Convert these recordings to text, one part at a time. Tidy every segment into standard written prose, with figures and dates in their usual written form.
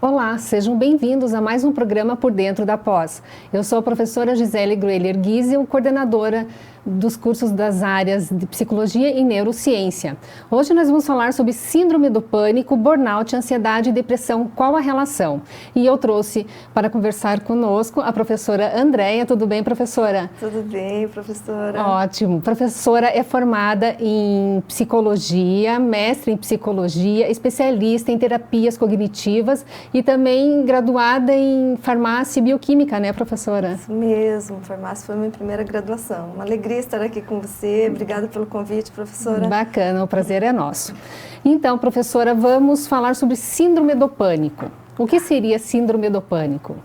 Olá, sejam bem-vindos a mais um programa Por Dentro da Pós. Eu sou a professora Gisele Grueller Giesel, coordenadora dos cursos das áreas de Psicologia e Neurociência. Hoje nós vamos falar sobre Síndrome do Pânico, Burnout, Ansiedade e Depressão, qual a relação? E eu trouxe para conversar conosco a professora Andréia. Tudo bem, professora? Tudo bem, professora. Ótimo. Professora é formada em Psicologia, mestre em Psicologia, especialista em terapias cognitivas e também graduada em Farmácia e Bioquímica, né, professora? Isso mesmo, farmácia foi minha primeira graduação. Uma alegria estar aqui com você. Obrigada pelo convite, professora. Bacana, o prazer é nosso. Então, professora, vamos falar sobre Síndrome do Pânico. O que seria Síndrome do Pânico?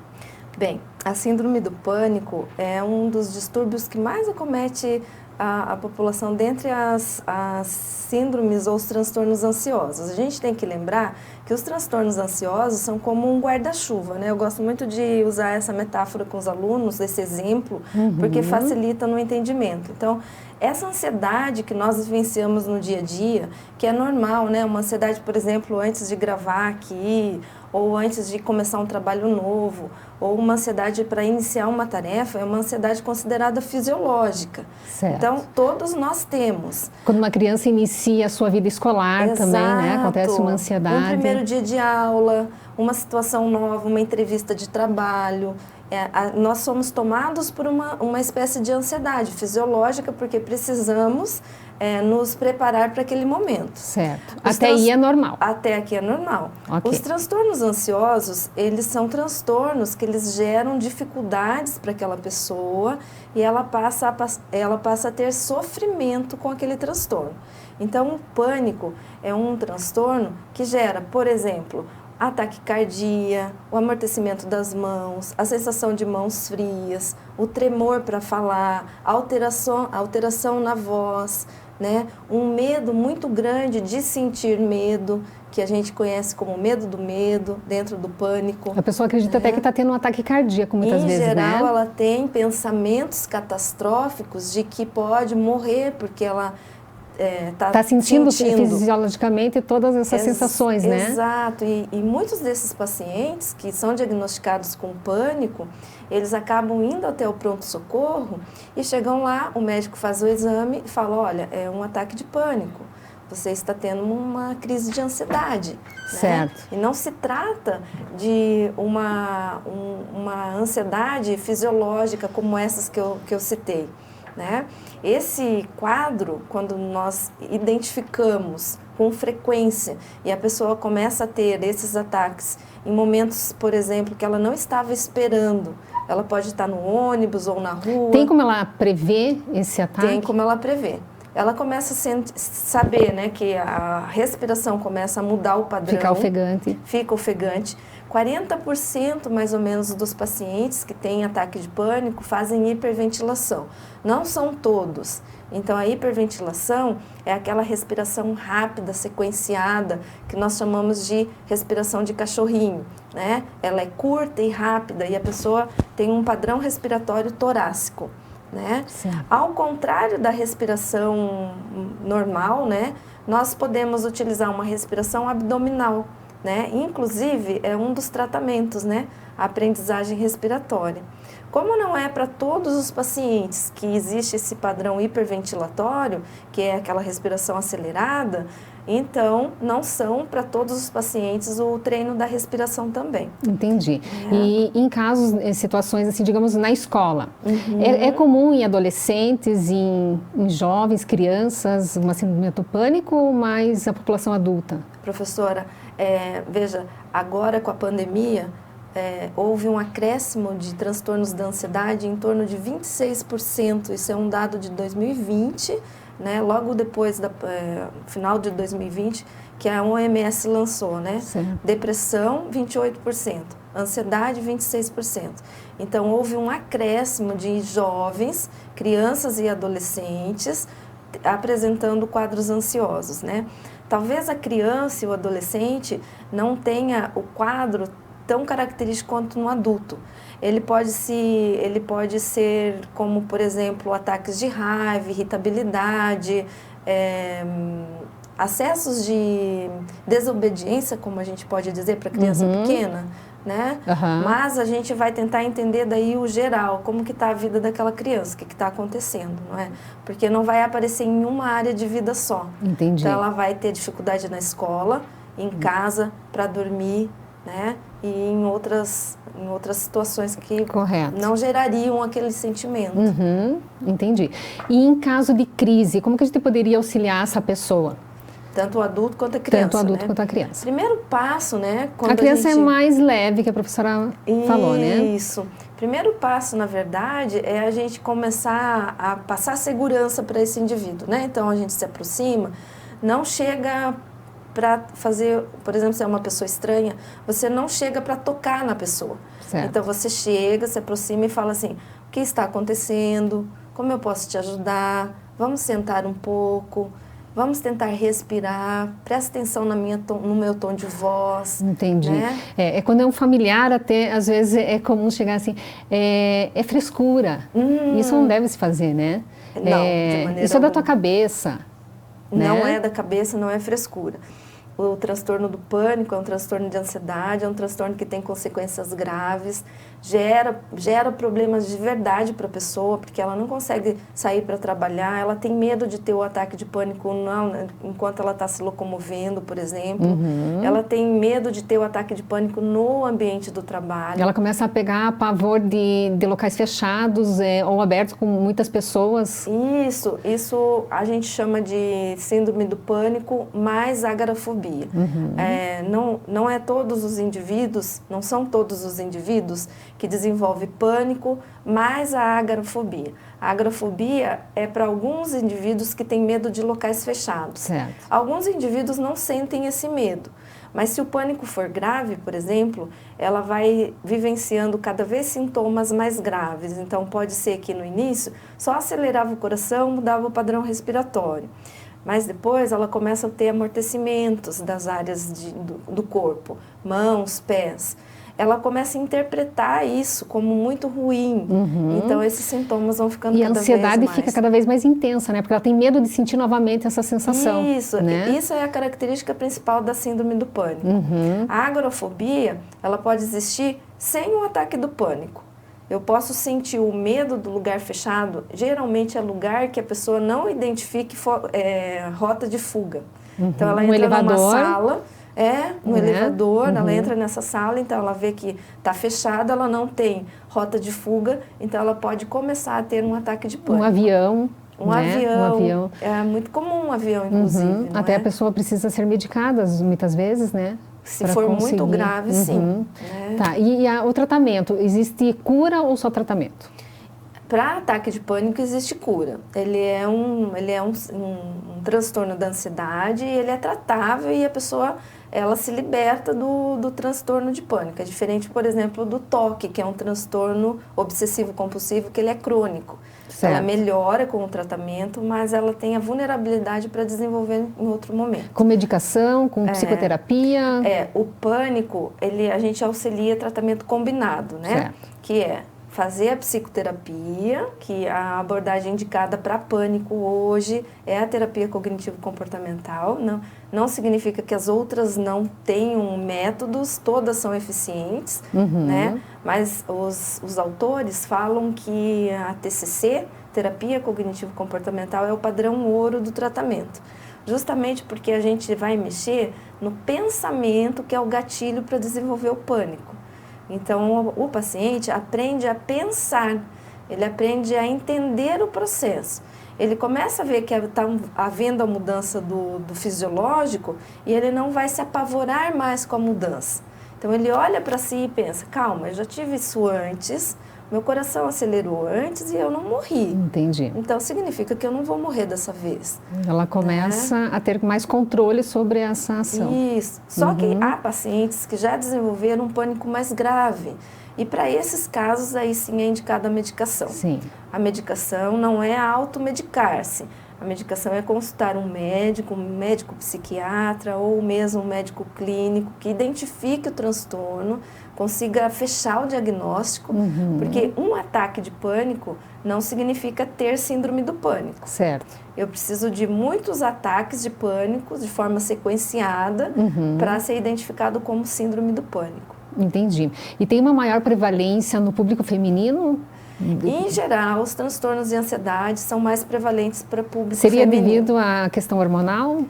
Bem, a Síndrome do Pânico é um dos distúrbios que mais acomete a população dentre as síndromes ou os transtornos ansiosos. A gente tem que lembrar que os transtornos ansiosos são como um guarda-chuva, né? Eu gosto muito de usar essa metáfora com os alunos, esse exemplo, porque facilita no entendimento. Então, essa ansiedade que nós vivenciamos no dia a dia, que é normal, né? Uma ansiedade, por exemplo, antes de gravar aqui, ou antes de começar um trabalho novo, ou uma ansiedade para iniciar uma tarefa, é uma ansiedade considerada fisiológica. Certo. Então, todos nós temos. Quando uma criança inicia a sua vida escolar também, né? Acontece uma ansiedade. Um primeiro dia de aula, uma situação nova, uma entrevista de trabalho. Nós somos tomados por uma espécie de ansiedade fisiológica, porque precisamos nos preparar para aquele momento. Certo. Até aí é normal. Até aqui é normal. Okay. Os transtornos ansiosos, eles são transtornos que eles geram dificuldades para aquela pessoa e ela passa a ter sofrimento com aquele transtorno. Então, o pânico é um transtorno que gera, por exemplo, a taquicardia, o amortecimento das mãos, a sensação de mãos frias, o tremor para falar, a alteração na voz, né? Um medo muito grande de sentir medo, que a gente conhece como medo do medo, dentro do pânico. A pessoa acredita até que está tendo um ataque cardíaco muitas vezes, né? Em geral, ela tem pensamentos catastróficos de que pode morrer porque ela está sentindo fisiologicamente todas essas sensações, né? Exato, e muitos desses pacientes que são diagnosticados com pânico, eles acabam indo até o pronto-socorro e chegam lá, o médico faz o exame e fala, olha, é um ataque de pânico, você está tendo uma crise de ansiedade. Certo. Né? E não se trata de uma ansiedade fisiológica como essas que eu citei. Né? Esse quadro, quando nós identificamos com frequência e a pessoa começa a ter esses ataques em momentos, por exemplo, que ela não estava esperando, ela pode estar no ônibus ou na rua. Tem como ela prever esse ataque? Tem como ela prever. Ela começa a saber, né, que a respiração começa a mudar o padrão. Fica ofegante. Fica ofegante. 40% mais ou menos dos pacientes que têm ataque de pânico fazem hiperventilação. Não são todos. Então, a hiperventilação é aquela respiração rápida, sequenciada, que nós chamamos de respiração de cachorrinho, né? Ela é curta e rápida e a pessoa tem um padrão respiratório torácico. Né? Ao contrário da respiração normal, né, nós podemos utilizar uma respiração abdominal, né? Inclusive é um dos tratamentos, né, a aprendizagem respiratória. Como não é para todos os pacientes que existe esse padrão hiperventilatório, que é aquela respiração acelerada, então não são para todos os pacientes o treino da respiração também. Entendi. E em casos, em situações assim, digamos, na escola, é comum em adolescentes, em jovens, crianças, uma síndrome do pânico ou mais a população adulta? Professora, veja, agora com a pandemia, houve um acréscimo de transtornos da ansiedade em torno de 26%, isso é um dado de 2020, né, logo depois do final de 2020, que a OMS lançou, né? Certo. Depressão, 28%, ansiedade, 26%. Então, houve um acréscimo de jovens, crianças e adolescentes apresentando quadros ansiosos, né? Talvez a criança e o adolescente não tenha o quadro tão característico quanto no adulto. Ele pode ser como, por exemplo, ataques de raiva, irritabilidade, acessos de desobediência, como a gente pode dizer para criança pequena, né? Mas a gente vai tentar entender daí o geral, como que está a vida daquela criança, o que está acontecendo, não é? Porque não vai aparecer em uma área de vida só. Entendi. Então ela vai ter dificuldade na escola, em casa, para dormir, né? E em outras situações que não gerariam aquele sentimento. Entendi. E em caso de crise, como que a gente poderia auxiliar essa pessoa? Tanto o adulto quanto a criança. Tanto o adulto quanto a criança. Primeiro passo, né? Quando a criança é mais leve, que a professora falou, né? Isso. Primeiro passo, na verdade, é a gente começar a passar segurança para esse indivíduo, né? Então, a gente se aproxima, não chega para fazer, por exemplo, se é uma pessoa estranha, você não chega para tocar na pessoa. Certo. Então, você chega, se aproxima e fala assim, o que está acontecendo? Como eu posso te ajudar? Vamos sentar um pouco. Vamos tentar respirar, presta atenção no meu tom de voz. Entendi. Né? É quando é um familiar, até às vezes é comum chegar assim, é frescura. Isso não deve se fazer, né? Não, de maneira isso é da tua cabeça. Não né? é da cabeça, não é frescura. O transtorno do pânico é um transtorno de ansiedade, é um transtorno que tem consequências graves, gera problemas de verdade para a pessoa, porque ela não consegue sair para trabalhar, ela tem medo de ter o ataque de pânico enquanto ela está se locomovendo, por exemplo. Ela tem medo de ter o ataque de pânico no ambiente do trabalho. Ela começa a pegar pavor de locais fechados ou abertos com muitas pessoas. Isso a gente chama de síndrome do pânico mais agorafobia. Não é todos os indivíduos, não são todos os indivíduos que desenvolvem pânico mais a agorafobia. A agorafobia é para alguns indivíduos que têm medo de locais fechados. Certo. Alguns indivíduos não sentem esse medo, mas se o pânico for grave, por exemplo, ela vai vivenciando cada vez sintomas mais graves. Então pode ser que no início só acelerava o coração, mudava o padrão respiratório. Mas depois ela começa a ter amortecimentos das áreas do corpo, mãos, pés. Ela começa a interpretar isso como muito ruim. Então, esses sintomas vão ficando cada vez mais. E a ansiedade fica cada vez mais intensa, né? Porque ela tem medo de sentir novamente essa sensação. Isso, né? Isso é a característica principal da síndrome do pânico. A agorafobia, ela pode existir sem o ataque do pânico. Eu posso sentir o medo do lugar fechado, geralmente é lugar que a pessoa não identifique rota de fuga. Então, ela entra numa sala, no elevador, ela entra nessa sala, então ela vê que está fechada, ela não tem rota de fuga, então ela pode começar a ter um ataque de pânico. Um avião. Um avião. É muito comum um avião, inclusive. Até a pessoa precisa ser medicada, muitas vezes, né? Se for muito grave, sim. Né? Tá. E o tratamento, existe cura ou só tratamento? Para ataque de pânico existe cura. Ele é um transtorno da ansiedade, ele é tratável e a pessoa ela se liberta do transtorno de pânico. É diferente, por exemplo, do TOC, que é um transtorno obsessivo-compulsivo, que ele é crônico. Certo. Ela melhora com o tratamento, mas ela tem a vulnerabilidade para desenvolver em outro momento. Com medicação, com psicoterapia? O pânico, a gente auxilia tratamento combinado, né? Certo. Que é fazer a psicoterapia, que a abordagem indicada para pânico hoje é a terapia cognitivo-comportamental. Não significa que as outras não tenham métodos, todas são eficientes, né? Mas os autores falam que a TCC, terapia cognitivo-comportamental, é o padrão ouro do tratamento. Justamente porque a gente vai mexer no pensamento, que é o gatilho para desenvolver o pânico. Então, o paciente aprende a pensar, ele aprende a entender o processo. Ele começa a ver que está havendo a mudança do fisiológico e ele não vai se apavorar mais com a mudança. Então, ele olha para si e pensa, calma, eu já tive isso antes, meu coração acelerou antes e eu não morri. Entendi. Então, significa que eu não vou morrer dessa vez. Ela começa a ter mais controle sobre essa ação. Isso. Só que há pacientes que já desenvolveram um pânico mais grave. E para esses casos, aí sim é indicada a medicação. Sim. A medicação não é automedicar-se. A medicação é consultar um médico psiquiatra ou mesmo um médico clínico que identifique o transtorno, consiga fechar o diagnóstico, porque um ataque de pânico não significa ter síndrome do pânico. Certo. Eu preciso de muitos ataques de pânico de forma sequenciada para ser identificado como síndrome do pânico. Entendi. E tem uma maior prevalência no público feminino? Em geral, os transtornos de ansiedade são mais prevalentes para o público Seria feminino. devido à questão hormonal?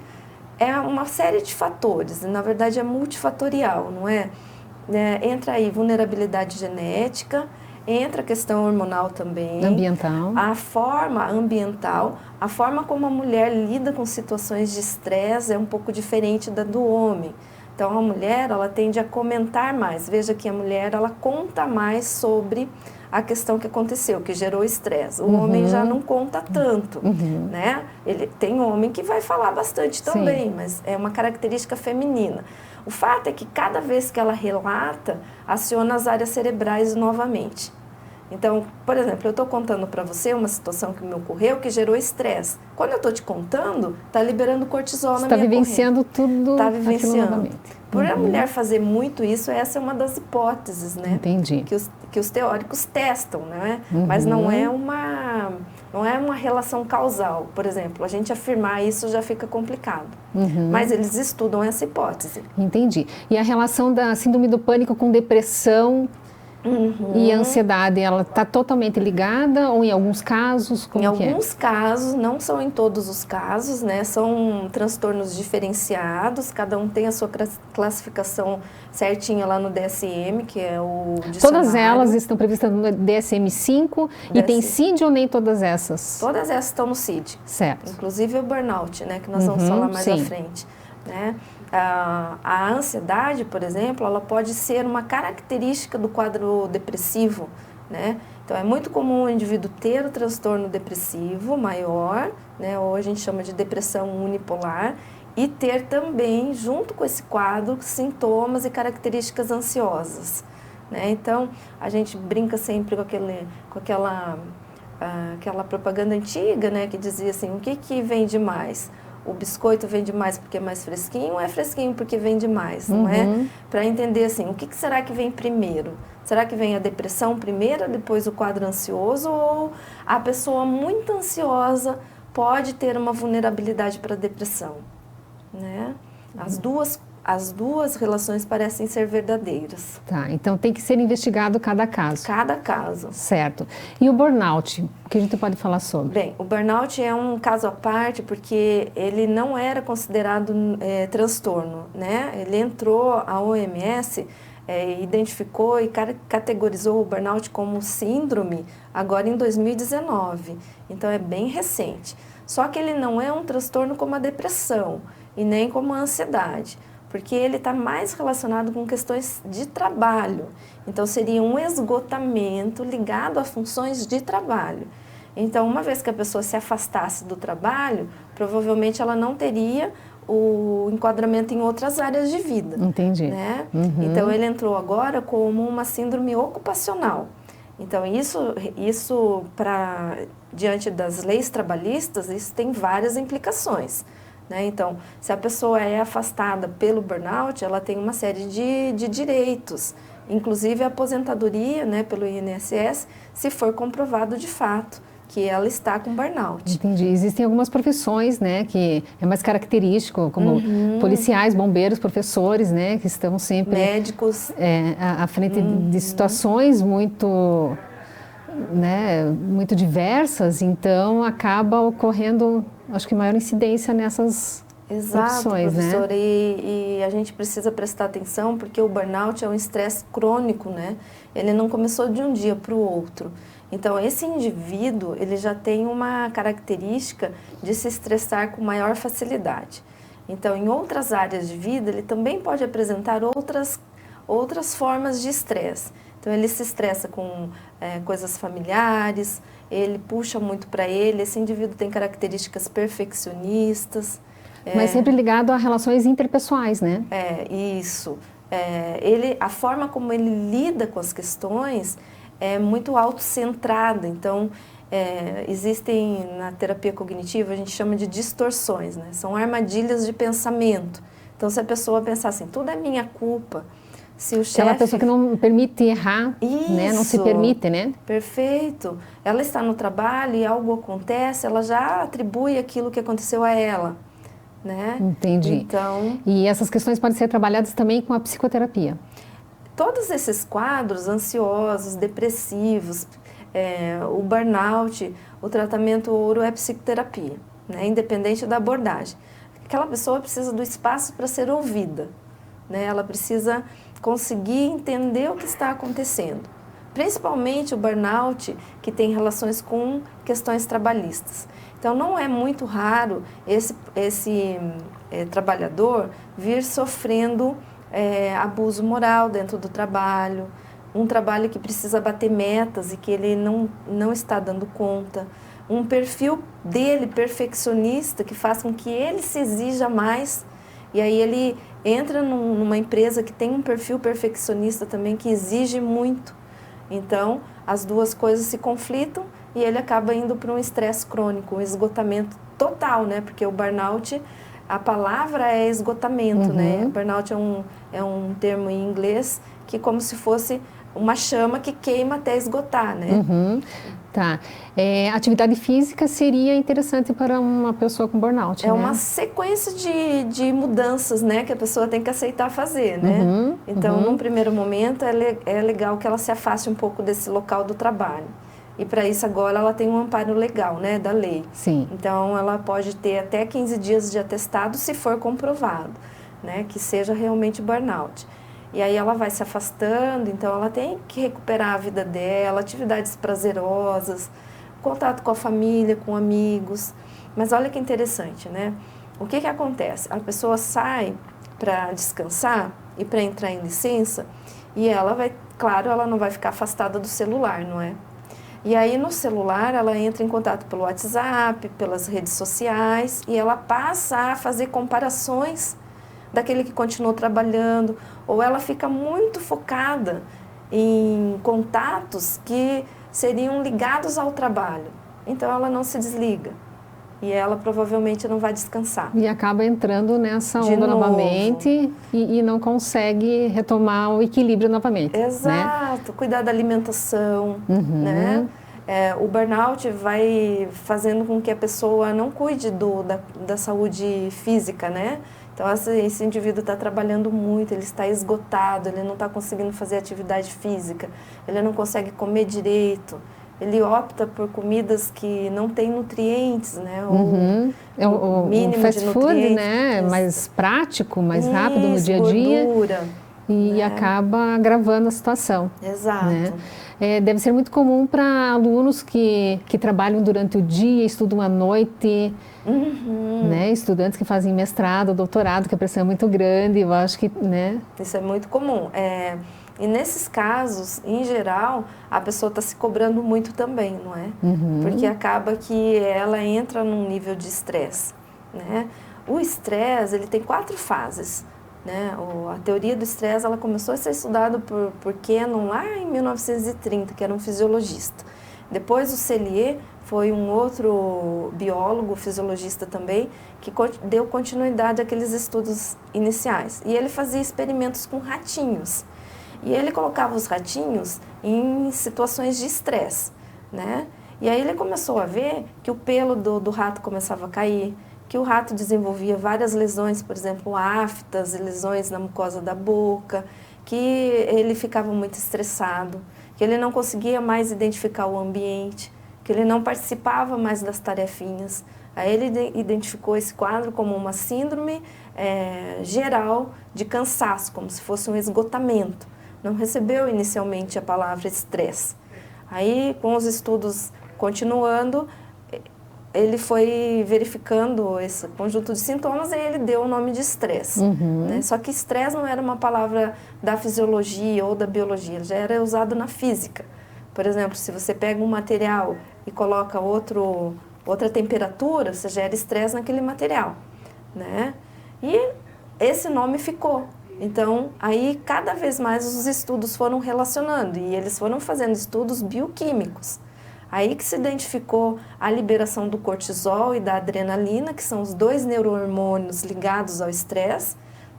É uma série de fatores, na verdade é multifatorial, não é? Entra aí vulnerabilidade genética, entra a questão hormonal também. Ambiental. A forma ambiental, a forma como a mulher lida com situações de estresse é um pouco diferente da do homem. Então a mulher, ela tende a comentar mais. Veja que a mulher, ela conta mais sobre a questão que aconteceu, que gerou estresse. O homem já não conta tanto, né? Tem homem que vai falar bastante também, mas é uma característica feminina. O fato é que cada vez que ela relata, aciona as áreas cerebrais novamente. Então, por exemplo, eu estou contando para você uma situação que me ocorreu que gerou estresse. Quando eu estou te contando, está liberando cortisol na minha corrente. Está vivenciando tudo. Está vivenciando. Novamente. Por a mulher fazer muito isso, essa é uma das hipóteses, né? Entendi. Que os teóricos testam, né? Mas não é uma relação causal. Por exemplo, a gente afirmar isso já fica complicado. Mas eles estudam essa hipótese. Entendi. E a relação da síndrome do pânico com depressão e ansiedade, ela está totalmente ligada ou em alguns casos? Como em alguns casos, não são em todos os casos, né? São transtornos diferenciados, cada um tem a sua classificação certinha lá no DSM, que é o dicionário. Todas elas estão previstas no DSM-5 e tem CID ou nem todas essas? Todas essas estão no CID. Certo. Inclusive o burnout, né? Que nós vamos falar mais à frente, né? A ansiedade, por exemplo, ela pode ser uma característica do quadro depressivo, né? Então, é muito comum o indivíduo ter o transtorno depressivo maior, né? Ou a gente chama de depressão unipolar, e ter também, junto com esse quadro, sintomas e características ansiosas, né? Então, a gente brinca sempre com aquela propaganda antiga, né? Que dizia assim, o que vende mais? O biscoito vende mais porque é mais fresquinho ou é fresquinho porque vende mais, não é? Para entender assim, o que será que vem primeiro? Será que vem a depressão primeiro, depois o quadro ansioso, ou a pessoa muito ansiosa pode ter uma vulnerabilidade para a depressão, né? As duas relações parecem ser verdadeiras. Tá, então tem que ser investigado cada caso. Cada caso. Certo. E o burnout, o que a gente pode falar sobre? Bem, o burnout é um caso à parte porque ele não era considerado transtorno, né? Ele entrou, a OMS identificou e categorizou o burnout como síndrome agora em 2019. Então é bem recente. Só que ele não é um transtorno como a depressão e nem como a ansiedade, porque ele está mais relacionado com questões de trabalho. Então, seria um esgotamento ligado a funções de trabalho. Então, uma vez que a pessoa se afastasse do trabalho, provavelmente ela não teria o enquadramento em outras áreas de vida. Entendi. Né? Então, ele entrou agora como uma síndrome ocupacional. Então, isso diante das leis trabalhistas, isso tem várias implicações. Né? Então, se a pessoa é afastada pelo burnout, ela tem uma série de direitos, inclusive a aposentadoria, né, pelo INSS, se for comprovado de fato que ela está com burnout. Entendi. Existem algumas profissões, né, que é mais característico, como policiais, bombeiros, professores, né, que estão sempre... Médicos. À frente de situações muito, né, muito diversas, então acaba ocorrendo, acho que maior incidência nessas profissões, professora, né? E a gente precisa prestar atenção porque o burnout é um estresse crônico, né? Ele não começou de um dia para o outro. Então, esse indivíduo, ele já tem uma característica de se estressar com maior facilidade. Então, em outras áreas de vida, ele também pode apresentar outras formas de estresse. Então, ele se estressa com coisas familiares, ele puxa muito para ele, esse indivíduo tem características perfeccionistas. Mas sempre ligado a relações interpessoais, né? Isso. A forma como ele lida com as questões é muito autocentrada, então existem na terapia cognitiva, a gente chama de distorções, né? São armadilhas de pensamento. Então, se a pessoa pensar assim, tudo é minha culpa, se o chefe... Aquela pessoa que não permite errar, né? Não se permite, né? Perfeito. Ela está no trabalho e algo acontece, ela já atribui aquilo que aconteceu a ela, né? Entendi. Então, e essas questões podem ser trabalhadas também com a psicoterapia. todos esses quadros ansiosos, depressivos, o burnout, o tratamento ouro é psicoterapia, né? Independente da abordagem. Aquela pessoa precisa do espaço para ser ouvida, né? Ela precisa conseguir entender o que está acontecendo. Principalmente o burnout, que tem relações com questões trabalhistas. Então, não é muito raro esse trabalhador vir sofrendo abuso moral dentro do trabalho, um trabalho que precisa bater metas e que ele não está dando conta, um perfil dele perfeccionista que faz com que ele se exija mais, e aí ele entra numa empresa que tem um perfil perfeccionista também que exige muito. Então, as duas coisas se conflitam e ele acaba indo para um estresse crônico, um esgotamento total, né? Porque o burnout, a palavra é esgotamento, né? Burnout é um termo em inglês que como se fosse uma chama que queima até esgotar, né? Tá. Atividade física seria interessante para uma pessoa com burnout, É né? uma sequência de mudanças, né? Que a pessoa tem que aceitar fazer, né? Então, num primeiro momento, é legal que ela se afaste um pouco desse local do trabalho. E para isso agora ela tem um amparo legal, né? Da lei. Sim. Então, ela pode ter até 15 dias de atestado se for comprovado, né? Que seja realmente burnout. E aí ela vai se afastando, então ela tem que recuperar a vida dela, atividades prazerosas, contato com a família, com amigos. Mas olha que interessante, né? O que acontece? A pessoa sai para descansar e para entrar em licença e ela vai, claro, ela não vai ficar afastada do celular, não é? E aí no celular ela entra em contato pelo WhatsApp, pelas redes sociais e ela passa a fazer comparações daquele que continuou trabalhando, ou ela fica muito focada em contatos que seriam ligados ao trabalho. Então ela não se desliga e ela provavelmente não vai descansar. E acaba entrando nessa onda novamente e não consegue retomar o equilíbrio novamente. Exato, né? Cuidar da alimentação, né? O burnout vai fazendo com que a pessoa não cuide da saúde física, né? Então, esse indivíduo está trabalhando muito, ele está esgotado, ele não está conseguindo fazer atividade física, ele não consegue comer direito, ele opta por comidas que não têm nutrientes, né? O mínimo fast de nutrientes, food, né? Mais prático, mais rápido no dia a dia. Gordura, e acaba agravando a situação. Exato. Né? Deve ser muito comum para alunos que trabalham durante o dia, estudam à noite, né? Estudantes que fazem mestrado, doutorado, que a pressão é muito grande, eu acho que, né? Isso é muito comum. E nesses casos, em geral, a pessoa está se cobrando muito também, não é? Porque acaba que ela entra num nível de estresse, né? O estresse, ele tem 4 fases. Né? A teoria do estresse ela começou a ser estudada por Cannon lá em 1930, que era um fisiologista. Depois o Cellier foi um outro biólogo, fisiologista também, que deu continuidade àqueles estudos iniciais. E ele fazia experimentos com ratinhos. E ele colocava os ratinhos em situações de estresse, né? E aí ele começou a ver que o pelo do rato começava a cair, que o rato desenvolvia várias lesões, por exemplo, aftas, lesões na mucosa da boca, que ele ficava muito estressado, que ele não conseguia mais identificar o ambiente, que ele não participava mais das tarefinhas. Aí ele identificou esse quadro como uma síndrome geral de cansaço, como se fosse um esgotamento. Não recebeu inicialmente a palavra estresse. Aí, com os estudos continuando, ele foi verificando esse conjunto de sintomas e ele deu o nome de estresse. Né? Só que estresse não era uma palavra da fisiologia ou da biologia, ele já era usado na física. Por exemplo, se você pega um material e coloca outra temperatura, você gera estresse naquele material. Né? E esse nome ficou. Então, aí cada vez mais os estudos foram relacionando e eles foram fazendo estudos bioquímicos. Aí que se identificou a liberação do cortisol e da adrenalina, que são os dois neurohormônios ligados ao estresse,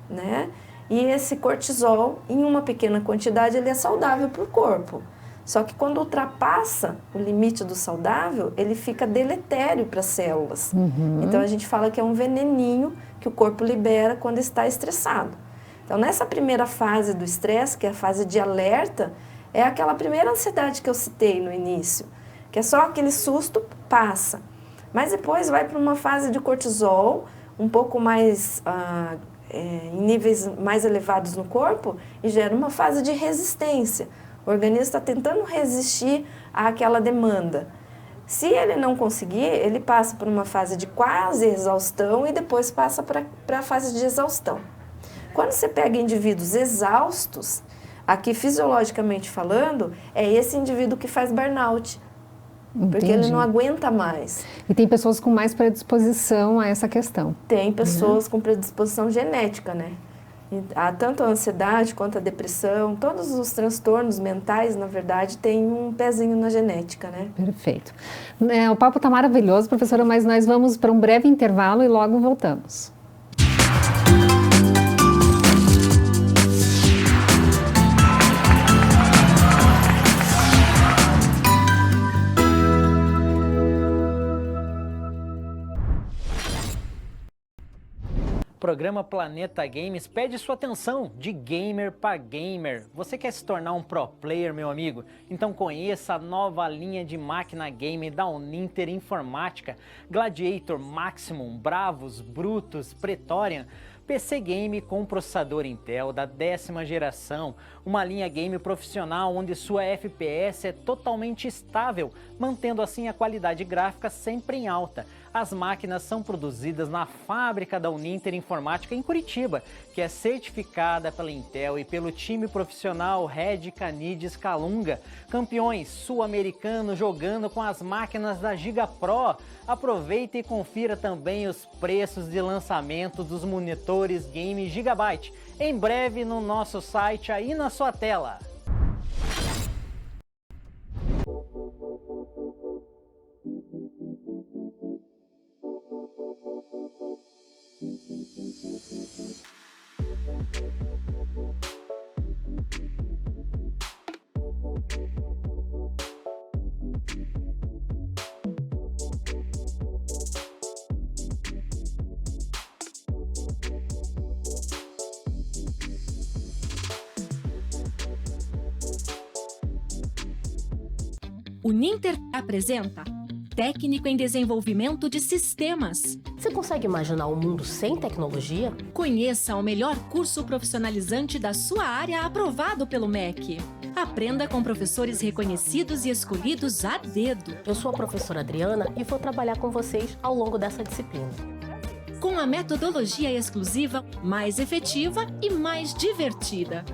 né? E esse cortisol, em uma pequena quantidade, ele é saudável para o corpo. Só que quando ultrapassa o limite do saudável, ele fica deletério para as células. Então a gente fala que é um veneninho que o corpo libera quando está estressado. Então nessa primeira fase do estresse, que é a fase de alerta, é aquela primeira ansiedade que eu citei no início, que é só aquele susto, passa. Mas depois vai para uma fase de cortisol, um pouco mais, em níveis mais elevados no corpo, e gera uma fase de resistência. O organismo está tentando resistir àquela demanda. Se ele não conseguir, ele passa por uma fase de quase exaustão e depois passa para a fase de exaustão. Quando você pega indivíduos exaustos, aqui fisiologicamente falando, é esse indivíduo que faz burnout. Entendi. Porque ele não aguenta mais. E tem pessoas com mais predisposição a essa questão. Tem pessoas com predisposição genética, né? Há tanto a ansiedade quanto a depressão, todos os transtornos mentais, na verdade, têm um pezinho na genética, né? Perfeito. O papo está maravilhoso, professora, mas nós vamos para um breve intervalo e logo voltamos. O programa Planeta Games pede sua atenção de gamer para gamer. Você quer se tornar um pro player, meu amigo? Então conheça a nova linha de máquina game da Uninter Informática, Gladiator, Maximum, Bravos, Brutus, Praetorian, PC Game com processador Intel da 10ª geração, uma linha game profissional onde sua FPS é totalmente estável, mantendo assim a qualidade gráfica sempre em alta. As máquinas são produzidas na fábrica da Uninter Informática em Curitiba, que é certificada pela Intel e pelo time profissional Red Canides Calunga, campeões sul-americanos jogando com as máquinas da Giga Pro. Aproveite e confira também os preços de lançamento dos monitores Game Gigabyte, em breve no nosso site aí na sua tela. Uninter apresenta Técnico em Desenvolvimento de Sistemas. Você consegue imaginar um mundo sem tecnologia? Conheça o melhor curso profissionalizante da sua área aprovado pelo MEC. Aprenda com professores reconhecidos e escolhidos a dedo. Eu sou a professora Adriana e vou trabalhar com vocês ao longo dessa disciplina. Com a metodologia exclusiva, mais efetiva e mais divertida.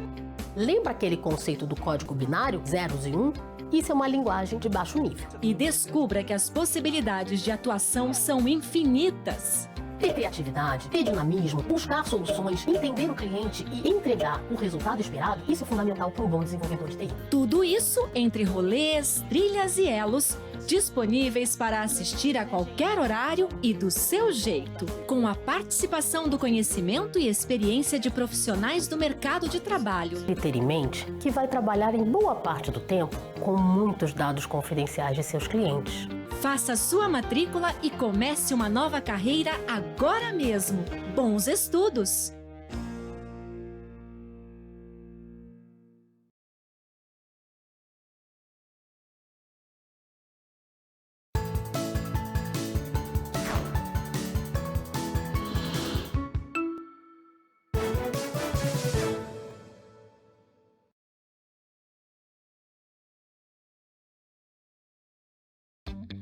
Lembra aquele conceito do código binário, zeros e 1? Isso é uma linguagem de baixo nível. E descubra que as possibilidades de atuação são infinitas. Ter criatividade, ter dinamismo, buscar soluções, entender o cliente e entregar o resultado esperado, isso é fundamental para um bom desenvolvedor de TI. Tudo isso entre rolês, trilhas e elos, disponíveis para assistir a qualquer horário e do seu jeito, com a participação do conhecimento e experiência de profissionais do mercado de trabalho. E ter em mente que vai trabalhar em boa parte do tempo com muitos dados confidenciais de seus clientes. Faça sua matrícula e comece uma nova carreira agora mesmo. Bons estudos!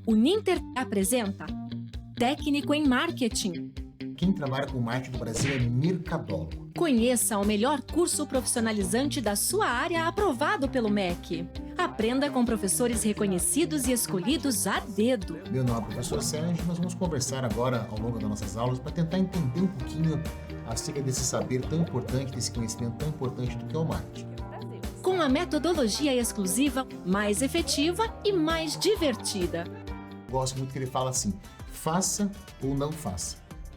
Uninter apresenta Técnico em Marketing. Quem trabalha com marketing do Brasil é Mercadólogo. Conheça o melhor curso profissionalizante da sua área aprovado pelo MEC. Aprenda com professores reconhecidos e escolhidos a dedo. Meu nome é o professor Sérgio. Nós vamos conversar agora ao longo das nossas aulas para tentar entender um pouquinho acerca desse saber tão importante, desse conhecimento tão importante do que é o marketing. Com com a metodologia exclusiva mais efetiva e mais divertida. Gosto muito que ele fala assim, faça ou não faça.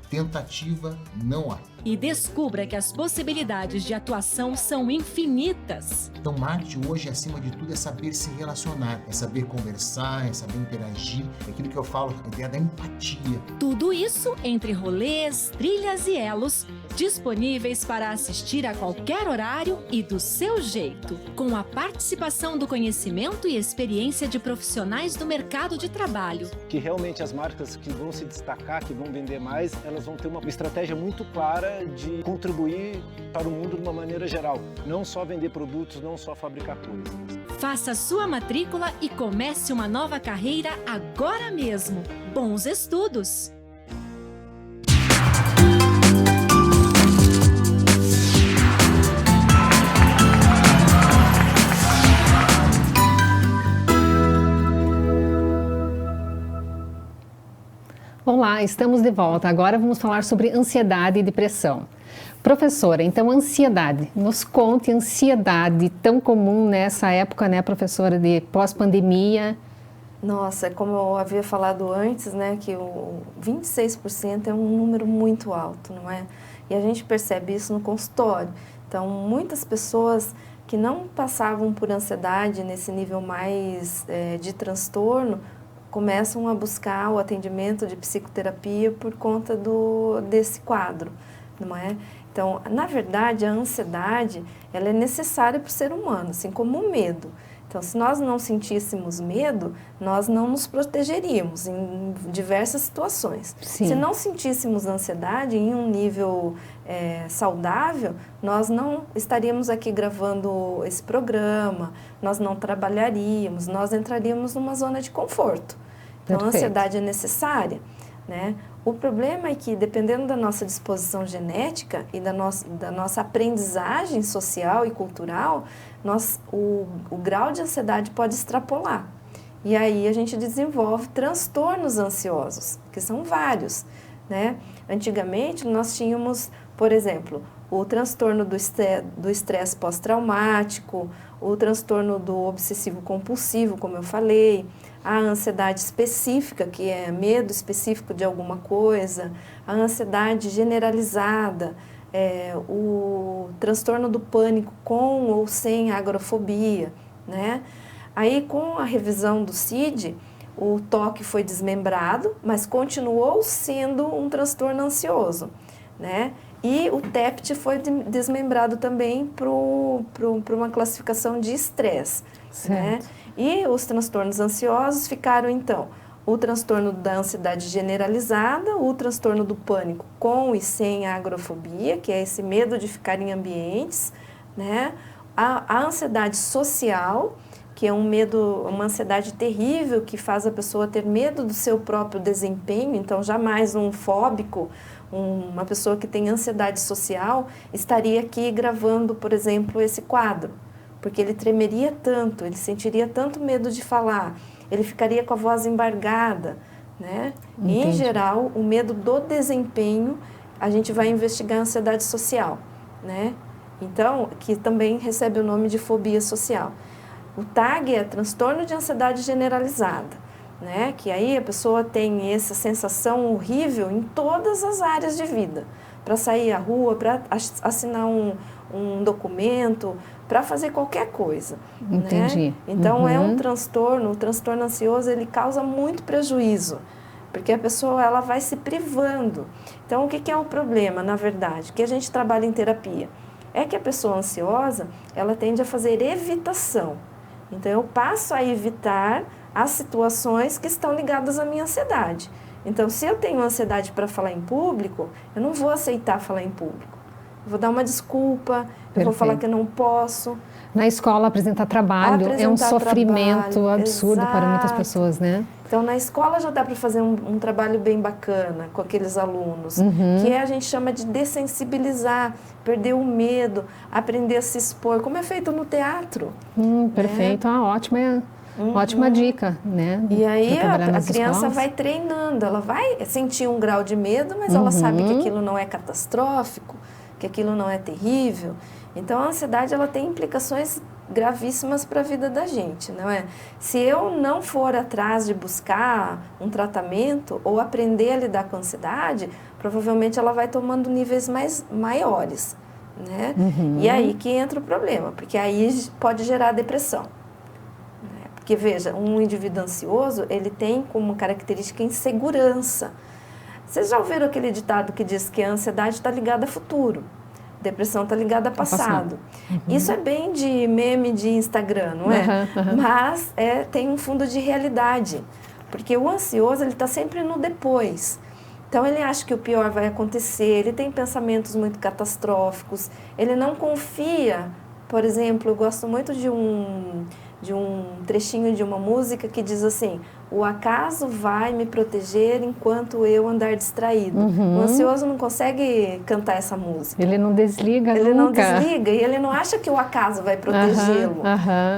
Tentativa não há. E descubra que as possibilidades de atuação são infinitas. Então, marketing hoje, acima de tudo, é saber se relacionar, é saber conversar, é saber interagir, é aquilo que eu falo, a ideia da empatia. Tudo isso entre rolês, trilhas e elos, disponíveis para assistir a qualquer horário e do seu jeito, com a participação do conhecimento e experiência de profissionais do mercado de trabalho. Que realmente as marcas que vão se destacar, que vão vender mais, elas vão ter uma estratégia muito clara de contribuir para o mundo de uma maneira geral. Não só vender produtos, não só fabricar coisas. Faça sua matrícula e comece uma nova carreira agora mesmo. Bons estudos! Olá, estamos de volta. Agora vamos falar sobre ansiedade e depressão. Professora, então ansiedade. Nos conte ansiedade tão comum nessa época, né, professora, de pós-pandemia. Nossa, como eu havia falado antes, né, que o 26% é um número muito alto, não é? E a gente percebe isso no consultório. Então, muitas pessoas que não passavam por ansiedade nesse nível mais de transtorno, começam a buscar o atendimento de psicoterapia por conta desse quadro, não é? Então, na verdade, a ansiedade, ela é necessária para o ser humano, assim como o medo. Então, se nós não sentíssemos medo, nós não nos protegeríamos em diversas situações. Sim. Se não sentíssemos ansiedade em um nível saudável, nós não estaríamos aqui gravando esse programa, nós não trabalharíamos, nós entraríamos numa zona de conforto. Então, a ansiedade é necessária, né? O problema é que, dependendo da nossa disposição genética e da nossa aprendizagem social e cultural, o grau de ansiedade pode extrapolar. E aí a gente desenvolve transtornos ansiosos, que são vários, né? Antigamente, nós tínhamos, por exemplo, o transtorno do estresse pós-traumático, o transtorno do obsessivo-compulsivo, como eu falei, a ansiedade específica, que é medo específico de alguma coisa, a ansiedade generalizada, o transtorno do pânico com ou sem agorafobia, né? Aí, com a revisão do CID, o TOC foi desmembrado, mas continuou sendo um transtorno ansioso, né? E o TEPT foi desmembrado também para uma classificação de estresse, né? E os transtornos ansiosos ficaram, então, o transtorno da ansiedade generalizada, o transtorno do pânico com e sem agorafobia, que é esse medo de ficar em ambientes, né? A ansiedade social, que é uma ansiedade terrível que faz a pessoa ter medo do seu próprio desempenho, então jamais um fóbico, uma pessoa que tem ansiedade social, estaria aqui gravando, por exemplo, esse quadro. Porque ele tremeria tanto, ele sentiria tanto medo de falar, ele ficaria com a voz embargada, né? E, em geral, o medo do desempenho, a gente vai investigar a ansiedade social, né? Então, que também recebe o nome de fobia social. O TAG é transtorno de ansiedade generalizada, né? Que aí a pessoa tem essa sensação horrível em todas as áreas de vida. Para sair à rua, para assinar um documento, para fazer qualquer coisa. Entendi. Né? Então, é um transtorno, o transtorno ansioso, ele causa muito prejuízo, porque a pessoa ela vai se privando. Então, o que é o problema, na verdade? Que a gente trabalha em terapia. É que a pessoa ansiosa, ela tende a fazer evitação. Então, eu passo a evitar as situações que estão ligadas à minha ansiedade. Então, se eu tenho ansiedade para falar em público, eu não vou aceitar falar em público. Eu vou dar uma desculpa, eu vou falar que eu não posso. Na escola, apresentar trabalho é um sofrimento absurdo para muitas pessoas, né? Então, na escola já dá para fazer um trabalho bem bacana com aqueles alunos, que a gente chama de dessensibilizar, perder o medo, aprender a se expor, como é feito no teatro. Perfeito, ótima dica, né? E aí a criança vai treinando, ela vai sentir um grau de medo, mas ela sabe que aquilo não é catastrófico, que aquilo não é terrível. Então, a ansiedade ela tem implicações gravíssimas para a vida da gente, não é? Se eu não for atrás de buscar um tratamento ou aprender a lidar com a ansiedade, provavelmente ela vai tomando níveis maiores, né? E aí que entra o problema, porque aí pode gerar depressão. Né? Porque, veja, um indivíduo ansioso, ele tem como característica insegurança. Vocês já ouviram aquele ditado que diz que a ansiedade está ligada a futuro? Depressão está ligada a passado. Isso é bem de meme de Instagram, não é? Mas tem um fundo de realidade. Porque o ansioso, ele está sempre no depois. Então, ele acha que o pior vai acontecer, ele tem pensamentos muito catastróficos, ele não confia. Por exemplo, eu gosto muito de um trechinho de uma música que diz assim: o acaso vai me proteger enquanto eu andar distraído. O ansioso não consegue cantar essa música. Ele não desliga Ele nunca. não desliga e ele não acha que o acaso vai protegê-lo.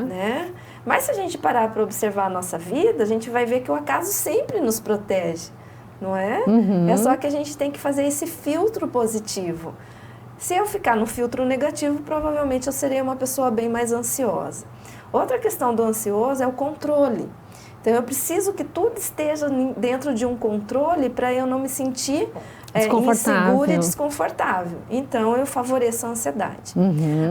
Né? Mas se a gente parar para observar a nossa vida, a gente vai ver que o acaso sempre nos protege, não é? É só que a gente tem que fazer esse filtro positivo. Se eu ficar no filtro negativo, provavelmente eu serei uma pessoa bem mais ansiosa. Outra questão do ansioso é o controle. Então, eu preciso que tudo esteja dentro de um controle para eu não me sentir insegura e desconfortável. Então, eu favoreço a ansiedade.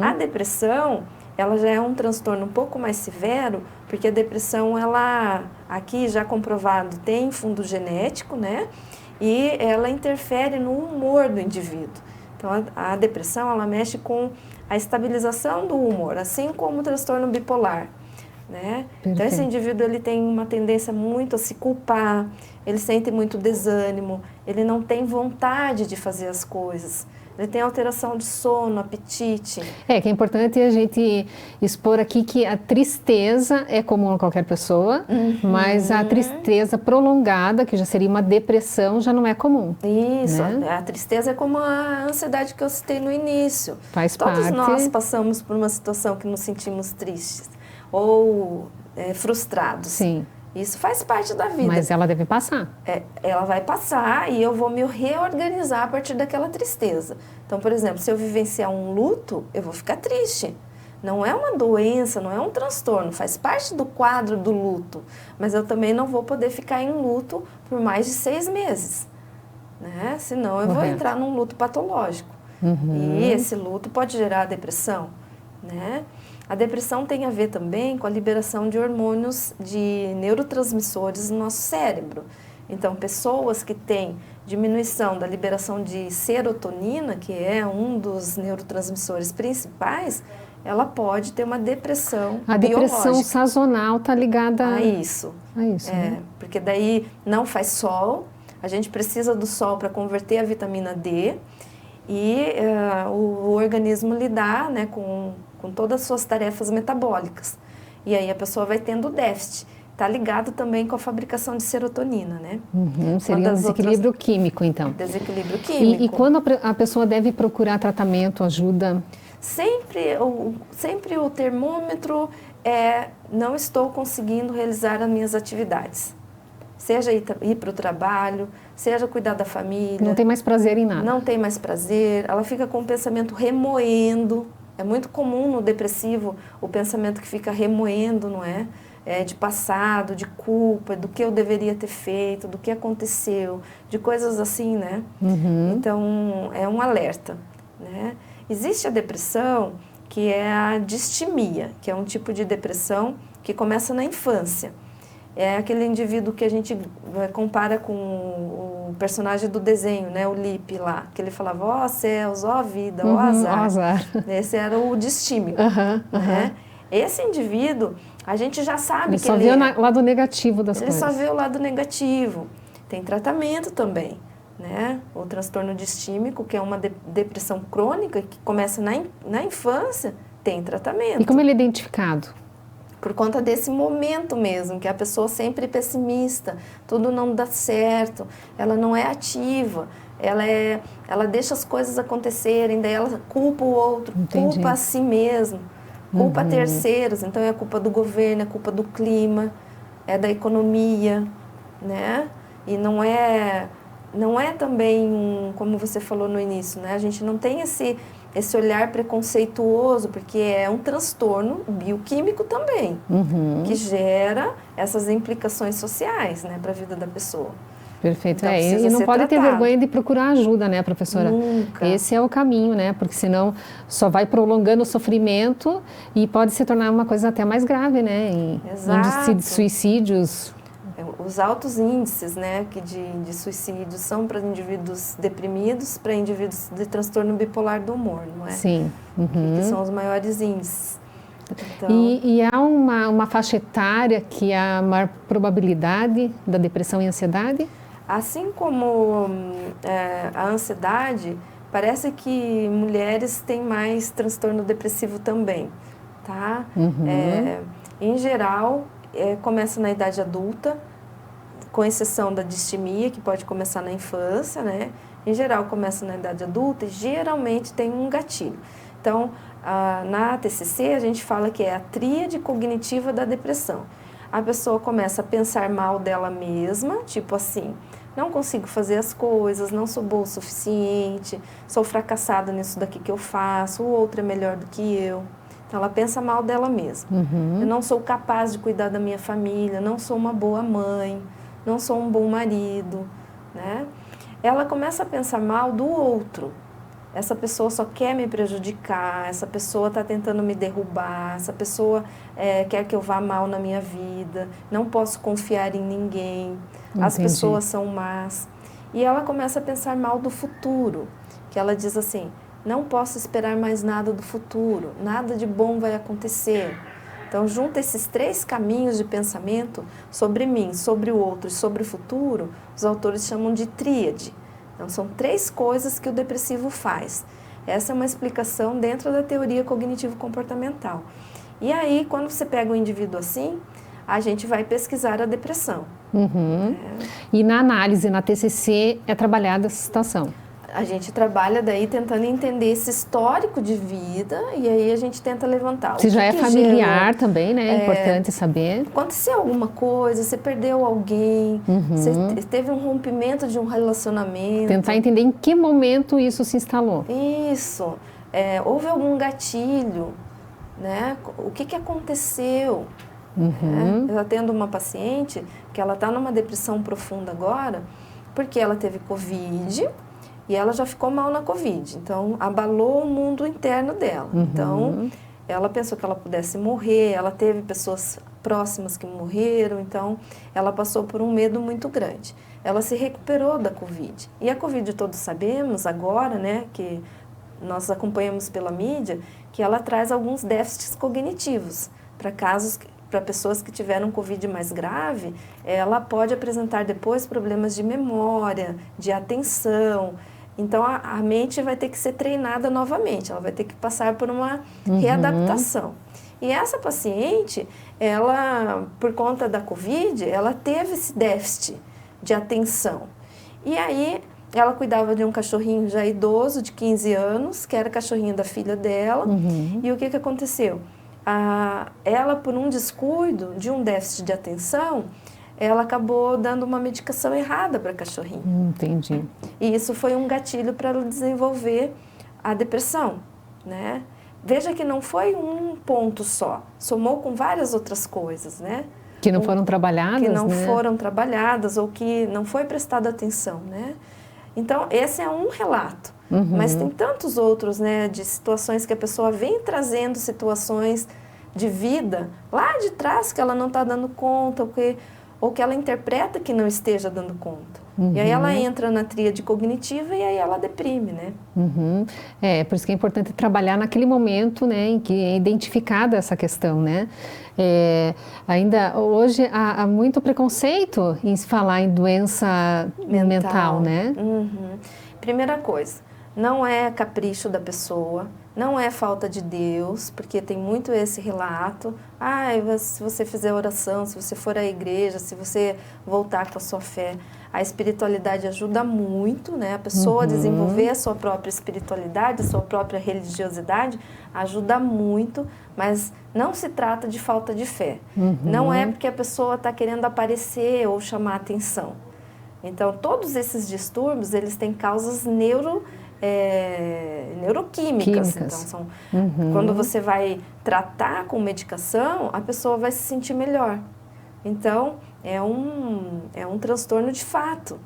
A depressão, ela já é um transtorno um pouco mais severo, porque a depressão, ela, aqui já comprovado, tem fundo genético, né? E ela interfere no humor do indivíduo. Então, a depressão, ela mexe com a estabilização do humor, assim como o transtorno bipolar, né? Então, esse indivíduo, ele tem uma tendência muito a se culpar, ele sente muito desânimo, ele não tem vontade de fazer as coisas, ele tem alteração de sono, apetite. Que é importante a gente expor aqui que a tristeza é comum a qualquer pessoa, mas a tristeza prolongada, que já seria uma depressão, já não é comum. Isso, né? A tristeza é como a ansiedade que eu citei no início. Faz Todos parte. nós passamos por uma situação que nos sentimos tristes ou frustrados. Sim. Isso faz parte da vida. Mas ela deve passar. Ela vai passar e eu vou me reorganizar a partir daquela tristeza. Então, por exemplo, se eu vivenciar um luto, eu vou ficar triste. Não é uma doença, não é um transtorno, faz parte do quadro do luto. Mas eu também não vou poder ficar em luto por mais de 6 meses. Né? Senão eu vou entrar num luto patológico. E esse luto pode gerar depressão. Né? A depressão tem a ver também com a liberação de hormônios, de neurotransmissores no nosso cérebro. Então, pessoas que têm diminuição da liberação de serotonina, que é um dos neurotransmissores principais, ela pode ter uma depressão biológica. A depressão sazonal está ligada a isso. Né? Porque daí não faz sol, a gente precisa do sol para converter a vitamina D e o organismo lidar, né, com todas as suas tarefas metabólicas. E aí a pessoa vai tendo déficit. Está ligado também com a fabricação de serotonina, né? Seria um desequilíbrio químico, então. Desequilíbrio químico. E quando a pessoa deve procurar tratamento, ajuda? Sempre o termômetro não estou conseguindo realizar as minhas atividades. Seja ir para o trabalho, seja cuidar da família. Não tem mais prazer em nada. Não tem mais prazer, ela fica com o pensamento remoendo. É muito comum no depressivo o pensamento que fica remoendo, não é? De passado, de culpa, do que eu deveria ter feito, do que aconteceu, de coisas assim, né? Então, é um alerta, né? Existe a depressão que é a distimia, que é um tipo de depressão que começa na infância. É aquele indivíduo que a gente compara com o personagem do desenho, né? O Lipe lá, que ele falava, ó céus, ó vida, ó azar. Ó azar. Esse era o distímio. Né? Esse indivíduo, a gente já sabe que ele só vê o lado negativo das coisas. Ele só vê o lado negativo. Tem tratamento também, né? O transtorno distímico, que é uma depressão crônica que começa na infância, tem tratamento. E como ele é identificado? Por conta desse momento mesmo, que a pessoa sempre é pessimista, tudo não dá certo, ela não é ativa, ela deixa as coisas acontecerem, daí ela culpa o outro, culpa a si mesmo, culpa terceiros, então é a culpa do governo, é a culpa do clima, é da economia, né? E não é não é também, como você falou no início, né? A gente não tem esse olhar preconceituoso, porque é um transtorno bioquímico também, que gera essas implicações sociais, né, para a vida da pessoa. Perfeito. Então, E não pode ter vergonha de procurar ajuda, né, professora? Nunca. Esse é o caminho, né? Porque senão só vai prolongando o sofrimento e pode se tornar uma coisa até mais grave, né? Exato. Índice de suicídios. Os altos índices, né, de suicídio são para indivíduos deprimidos, para indivíduos de transtorno bipolar do humor, não é? Sim. Que são os maiores índices. Então, E há uma faixa etária que há maior probabilidade da depressão e ansiedade? assim como a ansiedade, parece que mulheres têm mais transtorno depressivo também, tá? Em geral, começa na idade adulta, com exceção da distimia, que pode começar na infância, né? Em geral, começa na idade adulta e geralmente tem um gatilho. Então, na TCC, a gente fala que é a tríade cognitiva da depressão. A pessoa começa a pensar mal dela mesma, tipo assim, não consigo fazer as coisas, não sou boa o suficiente, sou fracassada nisso daqui que eu faço, o outro é melhor do que eu. Então, ela pensa mal dela mesma. Eu não sou capaz de cuidar da minha família, não sou uma boa mãe, não sou um bom marido, né? Ela começa a pensar mal do outro. Essa pessoa só quer me prejudicar, essa pessoa está tentando me derrubar, essa pessoa quer que eu vá mal na minha vida, não posso confiar em ninguém, as pessoas são más. E ela começa a pensar mal do futuro, que ela diz assim, não posso esperar mais nada do futuro, nada de bom vai acontecer. Então, junta esses 3 caminhos de pensamento sobre mim, sobre o outro e sobre o futuro, os autores chamam de tríade. Então, são 3 coisas que o depressivo faz. Essa é uma explicação dentro da teoria cognitivo-comportamental. E aí, quando você pega um indivíduo assim, a gente vai pesquisar a depressão. E na análise, na TCC, é trabalhada essa situação? A gente trabalha daí tentando entender esse histórico de vida e aí a gente tenta levantar. Se já é familiar também, né? É importante saber. Aconteceu alguma coisa, você perdeu alguém, você teve um rompimento de um relacionamento. Tentar entender em que momento isso se instalou. Isso. Houve algum gatilho, né? O que aconteceu? Eu atendo uma paciente que ela está numa depressão profunda agora porque ela teve Covid. E ela já ficou mal na Covid, então abalou o mundo interno dela. Então, ela pensou que ela pudesse morrer, ela teve pessoas próximas que morreram, então ela passou por um medo muito grande. Ela se recuperou da Covid. E a Covid todos sabemos agora, né, que nós acompanhamos pela mídia, que ela traz alguns déficits cognitivos para pessoas que tiveram Covid mais grave, ela pode apresentar depois problemas de memória, de atenção. Então, a mente vai ter que ser treinada novamente, ela vai ter que passar por uma readaptação. E essa paciente, ela, por conta da Covid, ela teve esse déficit de atenção. E aí, ela cuidava de um cachorrinho já idoso, de 15 anos, que era cachorrinho da filha dela. E o que aconteceu? Ela, por um descuido de um déficit de atenção, ela acabou dando uma medicação errada para cachorrinho. Entendi. E isso foi um gatilho para ela desenvolver a depressão, né? Veja que não foi um ponto só, somou com várias outras coisas, né? Que não foram trabalhadas, que não né? foram trabalhadas ou que não foi prestada atenção, né? Então, esse é um relato. Mas tem tantos outros, né, de situações que a pessoa vem trazendo situações de vida lá de trás que ela não está dando conta, ou que ela interpreta que não esteja dando conta. E aí ela entra na tríade cognitiva e aí ela deprime, né? Por isso que é importante trabalhar naquele momento, né, em que é identificada essa questão, né? Ainda hoje há muito preconceito em se falar em doença mental, né? Primeira coisa, não é capricho da pessoa, não é falta de Deus, porque tem muito esse relato. Se você fizer oração, se você for à igreja, se você voltar com a sua fé, a espiritualidade ajuda muito, né? A pessoa a desenvolver a sua própria espiritualidade, a sua própria religiosidade, ajuda muito, mas não se trata de falta de fé. Não é porque a pessoa está querendo aparecer ou chamar atenção. Então, todos esses distúrbios, eles têm causas neuroquímicas. Então, quando você vai tratar com medicação, a pessoa vai se sentir melhor. Então, é um transtorno de fato.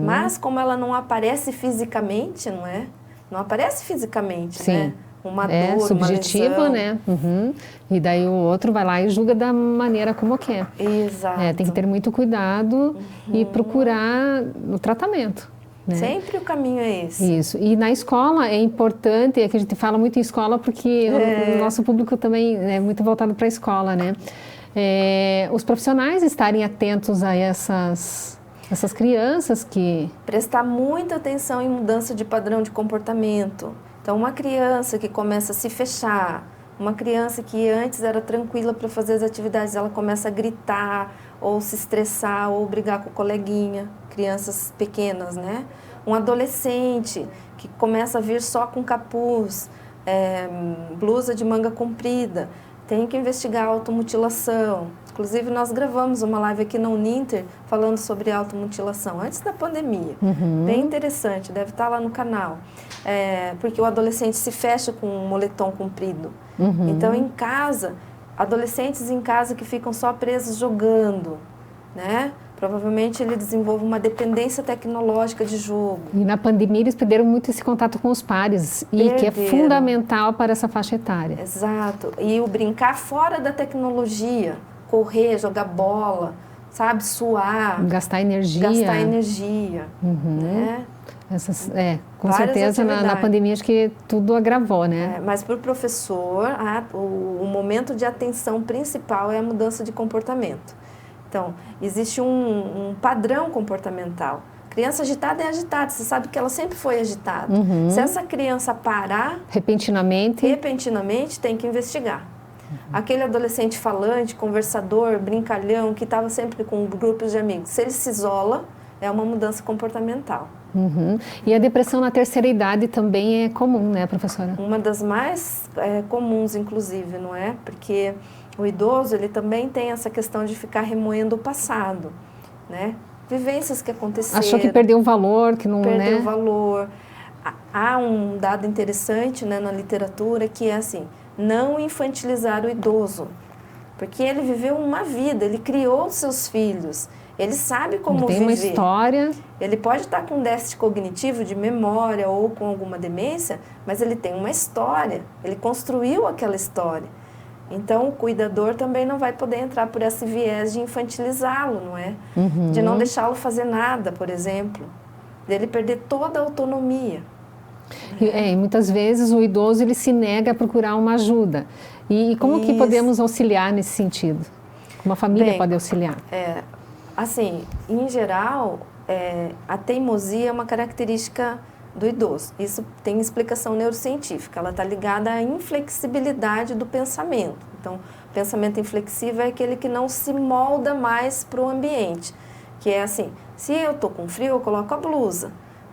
Mas, como ela não aparece fisicamente, não é? Não aparece fisicamente, Sim. né? Uma dor, subjetiva, uma lesão. né? E daí o outro vai lá e julga da maneira como quer. Exato. Tem que ter muito cuidado e procurar o tratamento. Né? Sempre o caminho é esse. Isso. E na escola é importante, é que a gente fala muito em escola porque o nosso público também é muito voltado para a escola, né? Os profissionais estarem atentos a essas crianças que... Prestar muita atenção em mudança de padrão de comportamento. Então, uma criança que começa a se fechar, uma criança que antes era tranquila para fazer as atividades, ela começa a gritar, ou se estressar, ou brigar com o coleguinha, crianças pequenas, né? Um adolescente que começa a vir só com capuz, blusa de manga comprida, tem que investigar a automutilação. Inclusive, nós gravamos uma live aqui na Uninter falando sobre automutilação, antes da pandemia. Bem interessante, deve estar lá no canal. Porque o adolescente se fecha com um moletom comprido. Então, em casa, adolescentes em casa que ficam só presos jogando, né? Provavelmente ele desenvolve uma dependência tecnológica de jogo. E na pandemia eles perderam muito esse contato com os pares, e que é fundamental para essa faixa etária. Exato. E o brincar fora da tecnologia, correr, jogar bola, sabe, suar. Gastar energia. Né? Com Várias certeza na pandemia acho que tudo agravou, né? Mas para o professor, o momento de atenção principal é a mudança de comportamento. Então, existe um padrão comportamental. Criança agitada é agitada, você sabe que ela sempre foi agitada. Se essa criança parar... Repentinamente, tem que investigar. Aquele adolescente falante, conversador, brincalhão, que estava sempre com grupos de amigos, se ele se isola, é uma mudança comportamental. E a depressão na terceira idade também é comum, né, professora? Uma das mais comuns, inclusive, não é? Porque o idoso, ele também tem essa questão de ficar remoendo o passado, né? Vivências que aconteceram. Achou que perdeu o valor, que não... Perdeu o valor. Há um dado interessante, né, na literatura, que é assim, não infantilizar o idoso. Porque ele viveu uma vida, ele criou os seus filhos, ele sabe como viver. Tem uma história. Ele pode estar com déficit cognitivo de memória ou com alguma demência, mas ele tem uma história, ele construiu aquela história. Então, o cuidador também não vai poder entrar por esse viés de infantilizá-lo, não é? De não deixá-lo fazer nada, por exemplo. Dele perder toda a autonomia. E muitas vezes o idoso ele se nega a procurar uma ajuda. E como que podemos auxiliar nesse sentido? Como a família pode auxiliar? Assim, em geral, a teimosia é uma característica do idoso. Isso tem explicação neurocientífica. Ela está ligada à inflexibilidade do pensamento. Então, o pensamento inflexível é aquele que não se molda mais para o ambiente. Que é assim, se eu estou com frio, eu coloco a blusa.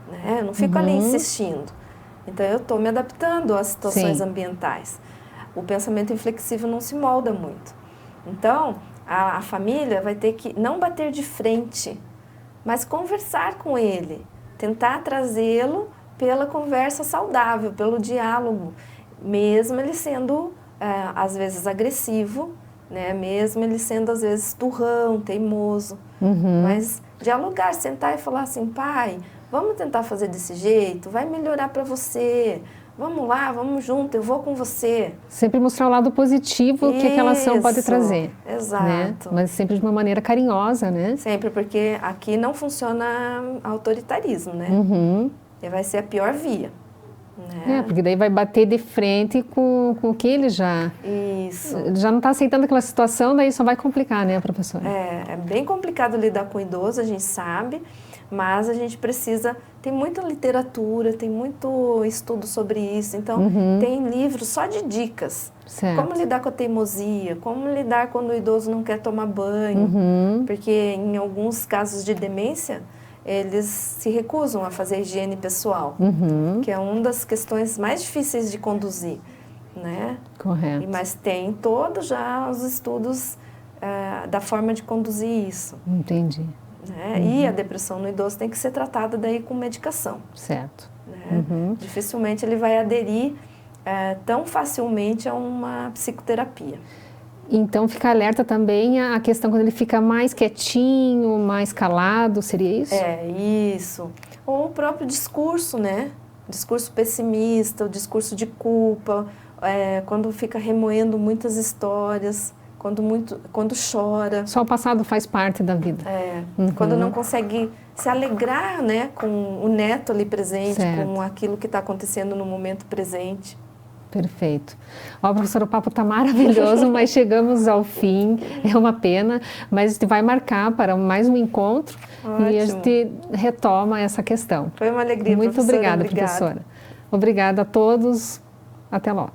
Né? Eu não fico ali insistindo. Então, eu estou me adaptando às situações ambientais. O pensamento inflexível não se molda muito. Então, a família vai ter que não bater de frente, mas conversar com ele. Tentar trazê-lo pela conversa saudável, pelo diálogo, mesmo ele sendo, às vezes, agressivo, né? Mesmo ele sendo, às vezes, turrão, teimoso. Mas dialogar, sentar e falar assim, pai, vamos tentar fazer desse jeito, vai melhorar para você, vamos lá, vamos junto, eu vou com você. Sempre mostrar o lado positivo que aquela ação pode trazer. Exato. Né? Mas sempre de uma maneira carinhosa, né? Sempre, porque aqui não funciona autoritarismo, né? E vai ser a pior via. Né? Porque daí vai bater de frente com o que ele já não está aceitando aquela situação, daí só vai complicar, né, professora? É bem complicado lidar com o idoso, a gente sabe, mas a gente precisa... Tem muita literatura, tem muito estudo sobre isso, então tem livros só de dicas. Certo. Como lidar com a teimosia, como lidar quando o idoso não quer tomar banho, porque em alguns casos de demência, eles se recusam a fazer higiene pessoal, que é uma das questões mais difíceis de conduzir, né? Correto. Mas tem todos já os estudos da forma de conduzir isso. Entendi. né? E a depressão no idoso tem que ser tratada daí com medicação. Certo. Né? Dificilmente ele vai aderir tão facilmente a uma psicoterapia. Então, fica alerta também a questão quando ele fica mais quietinho, mais calado, seria isso? Isso. Ou o próprio discurso, né? Discurso pessimista, o discurso de culpa, quando fica remoendo muitas histórias, quando chora. Só o passado faz parte da vida. Quando não consegue se alegrar, né, com o neto ali presente, certo. com aquilo que está acontecendo no momento presente. Perfeito. Ó, professora, o papo está maravilhoso, mas chegamos ao fim, é uma pena, mas a gente vai marcar para mais um encontro. Ótimo. E a gente retoma essa questão. Foi uma alegria, Muito professora. obrigada, professora. Obrigada a todos. Até logo.